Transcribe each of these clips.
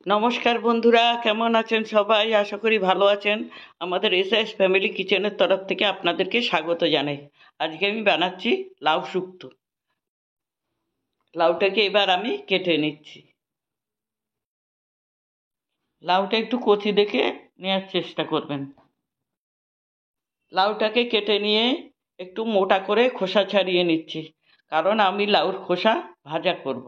নমস্কার বন্ধুরা, কেমন আছেন সবাই? আশা করি ভালো আছেন। আমাদের এসএস ফ্যামিলি কিচেনের তরফ থেকে আপনাদেরকে স্বাগত জানাই। আজকে আমি বানাচ্ছি লাউ শুক্তো। লাউটাকে এবার আমি কেটে নিচ্ছি। লাউটা একটু কচি দেখে নেওয়ার চেষ্টা করবেন। লাউটাকে কেটে নিয়ে একটু মোটা করে খোসা ছাড়িয়ে নিচ্ছি, কারণ আমি লাউর খোসা ভাজা করব।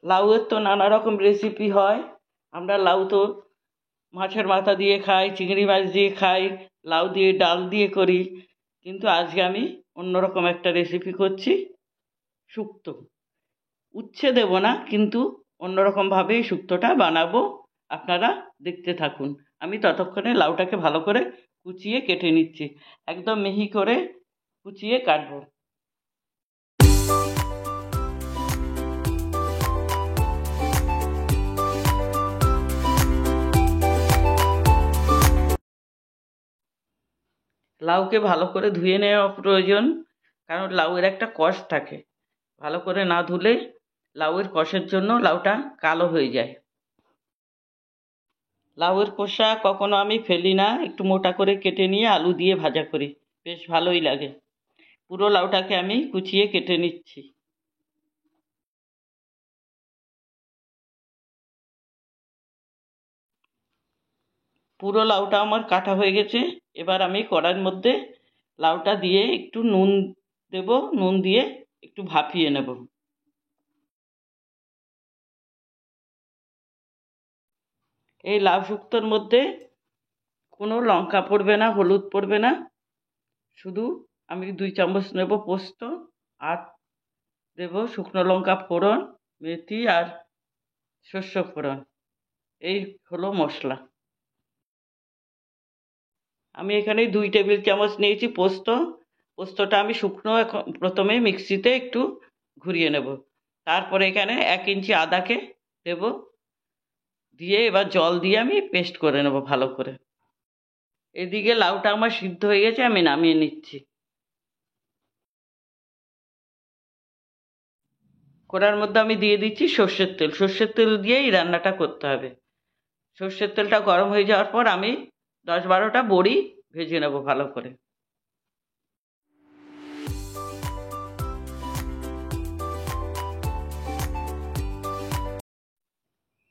লাউয়ের তো নানা রকম রেসিপি হয়। আমরা লাউ তো মাছের মাথা দিয়ে খাই, চিংড়ি মাছ দিয়ে খাই, লাউ দিয়ে ডাল দিয়ে করি। কিন্তু আজকে আমি অন্যরকম একটা রেসিপি করছি, শুক্তো। উচ্ছে দেব না, কিন্তু অন্যরকমভাবেই শুক্তোটা বানাবো। আপনারা দেখতে থাকুন। আমি ততক্ষণে লাউটাকে ভালো করে কুচিয়ে কেটে নিচ্ছি, একদম মিহি করে কুচিয়ে কাটবো। লাউকে ভালো করে ধুয়ে নেওয়া প্রয়োজন, কারণ লাউয়ের একটা কষ থাকে। ভালো করে না ধুলে লাউয়ের কষের জন্য লাউটা কালো হয়ে যায়। লাউয়ের খোসা কখনো আমি ফেলি না, একটু মোটা করে কেটে নিয়ে আলু দিয়ে ভাজা করি, বেশ ভালোই লাগে। পুরো লাউটাকে আমি কুচিয়ে কেটে নিচ্ছি। পুরো লাউটা আমার কাটা হয়ে গেছে। এবার আমি কড়াইয়ের মধ্যে লাউটা দিয়ে একটু নুন দেব, নুন দিয়ে একটু ভাপিয়ে নেব। এই লাউ শুক্তোর মধ্যে কোনো লঙ্কা পড়বে না, হলুদ পড়বে না, শুধু আমি 2 চামচ নেব পোস্ত, আর দেব শুকনো লঙ্কা ফোড়ন, মেথি আর শস্য ফোড়ন। এই হলো মশলা। আমি এখানে 2 টেবিল চামচ নিয়েছি পোস্ত। পোস্তটা আমি শুকনো প্রথমে মিক্সিতে একটু ঘুরিয়ে নেব। তারপরে এখানে 1 ইঞ্চি আদাকে দেব, দিয়ে এবার জল দিয়ে আমি পেস্ট করে নেব ভালো করে। এদিকে লাউটা আমার সিদ্ধ হয়ে গেছে, আমি নামিয়ে নিচ্ছি। কড়ার মধ্যে আমি দিয়ে দিচ্ছি সর্ষের তেল। সর্ষের তেল দিয়েই রান্নাটা করতে হবে। সর্ষের তেলটা গরম হয়ে যাওয়ার পর আমি 10-12টা বড়ি ভেজে নেব ভালো করে।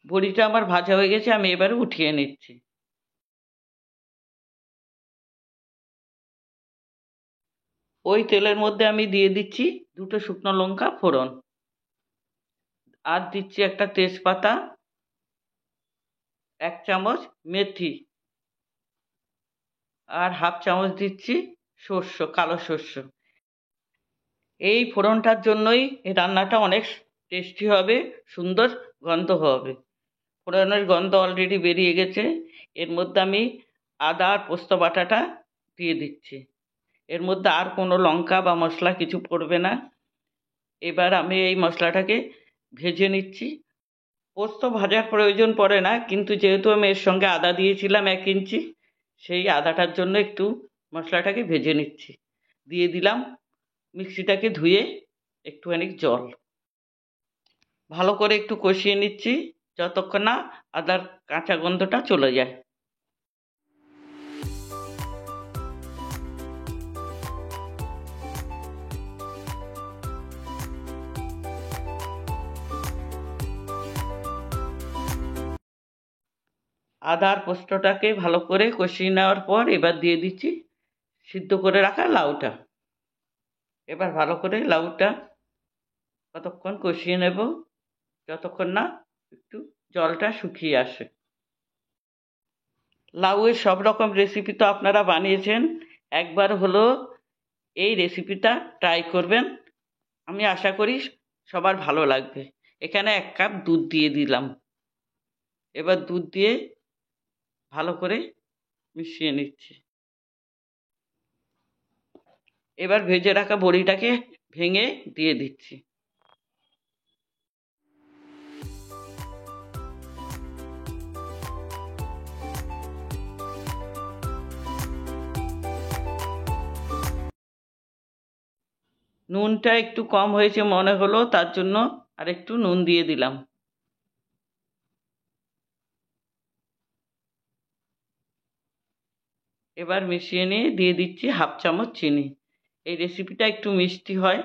বড়িটা আমার ভাজা হয়ে গেছে, আমি এবারে উঠিয়ে নিচ্ছি। ওই তেলের মধ্যে আমি দিয়ে দিচ্ছি 2 শুকনো লঙ্কা ফোড়ন, আর দিচ্ছি একটা তেজপাতা, 1 চামচ মেথি, আর হাফ চামচ দিচ্ছি কালো সর্ষ। এই ফোড়নটার জন্যই এই রান্নাটা অনেক টেস্টি হবে, সুন্দর গন্ধ হবে। ফোড়নের গন্ধ অলরেডি বেরিয়ে গেছে। এর মধ্যে আমি আদা আর পোস্ত বাটাটা দিয়ে দিচ্ছি। এর মধ্যে আর কোনো লঙ্কা বা মশলা কিছু পড়বে না। এবার আমি এই মশলাটাকে ভেজে নিচ্ছি। পোস্ত ভাজার প্রয়োজন পড়ে না, কিন্তু যেহেতু আমি এর সঙ্গে আদা দিয়েছিলাম 1 ইঞ্চি, সেই আদাটার জন্য একটু মশলাটাকে ভেজে নিচ্ছি। দিয়ে দিলাম মিক্সিটাকে ধুয়ে একটুখানি জল। ভালো করে একটু কষিয়ে নিচ্ছি যতক্ষণ না আদার কাঁচা গন্ধটা চলে যায়। আদা আর পোস্তটাকে ভালো করে কষিয়ে নেওয়ার পর এবার দিয়ে দিচ্ছি সিদ্ধ করে রাখা লাউটা। এবার ভালো করে লাউটা কতক্ষণ কষিয়ে নেব, যতক্ষণ না একটু জলটা শুকিয়ে আসে। লাউয়ের সব রকম রেসিপি তো আপনারা বানিয়েছেন, একবার হলো এই রেসিপিটা ট্রাই করবেন। আমি আশা করি সবার ভালো লাগবে। এখানে 1 কাপ দুধ দিয়ে দিলাম। এবার দুধ দিয়ে ভালো করে মিশিয়ে নিচ্ছি। এবার ভেজে রাখা বড়িটাকে ভেঙে দিয়ে দিচ্ছি। নুনটা একটু কম হয়েছে মনে হলো, তার জন্য আর একটু নুন দিয়ে দিলাম। এবার মিশিয়ে নিয়ে দিয়ে দিচ্ছি হাফ চামচ চিনি। এই রেসিপিটা একটু মিষ্টি হয়,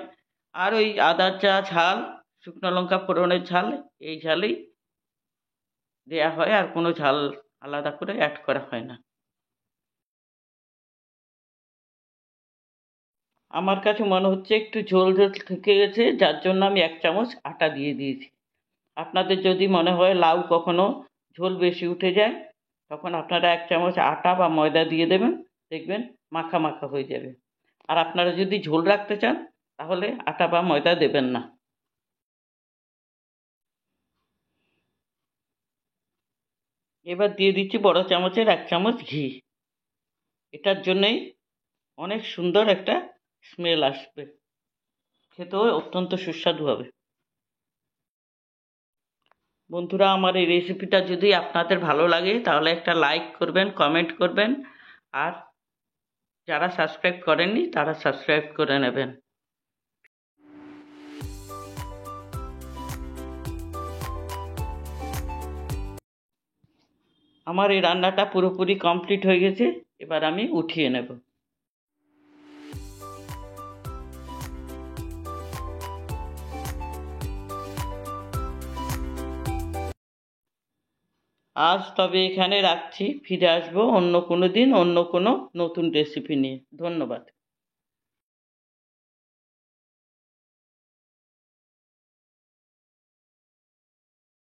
আর ওই আদার যা ঝাল, শুকনো লঙ্কা ফোড়নের ঝাল, এই ঝালেই দেয়া হয়, আর কোনো ঝাল আলাদা করে অ্যাড করা হয় না। আমার কাছে মনে হচ্ছে একটু ঝোল ঝোল থেকে গেছে, যার জন্য আমি 1 চামচ আটা দিয়ে দিয়েছি। আপনাদের যদি মনে হয় লাউ কখনো ঝোল বেশি উঠে যায়, তখন আপনারা 1 চামচ আটা বা ময়দা দিয়ে দেবেন, দেখবেন মাখা মাখা হয়ে যাবে। আর আপনারা যদি ঝোল রাখতে চান, তাহলে আটা বা ময়দা দেবেন না। এবার দিয়ে দিচ্ছি বড় চামচের 1 চামচ ঘি। এটার জন্যেই অনেক সুন্দর একটা স্মেল আসবে, খেতেও অত্যন্ত সুস্বাদু হবে। বন্ধুরা, আমার এই রেসিপিটা যদি আপনাদের ভালো লাগে, তাহলে একটা লাইক করবেন, কমেন্ট করবেন, আর যারা সাবস্ক্রাইব করেননি তারা সাবস্ক্রাইব করে নেবেন। আমার এই রান্নাটা পুরোপুরি কমপ্লিট হয়ে গেছে, এবার আমি উঠিয়ে নেব। আজ তবে এখানে রাখছি, ফিরে আসবো অন্য কোনো দিন অন্য কোনো নতুন রেসিপি নিয়ে। ধন্যবাদ।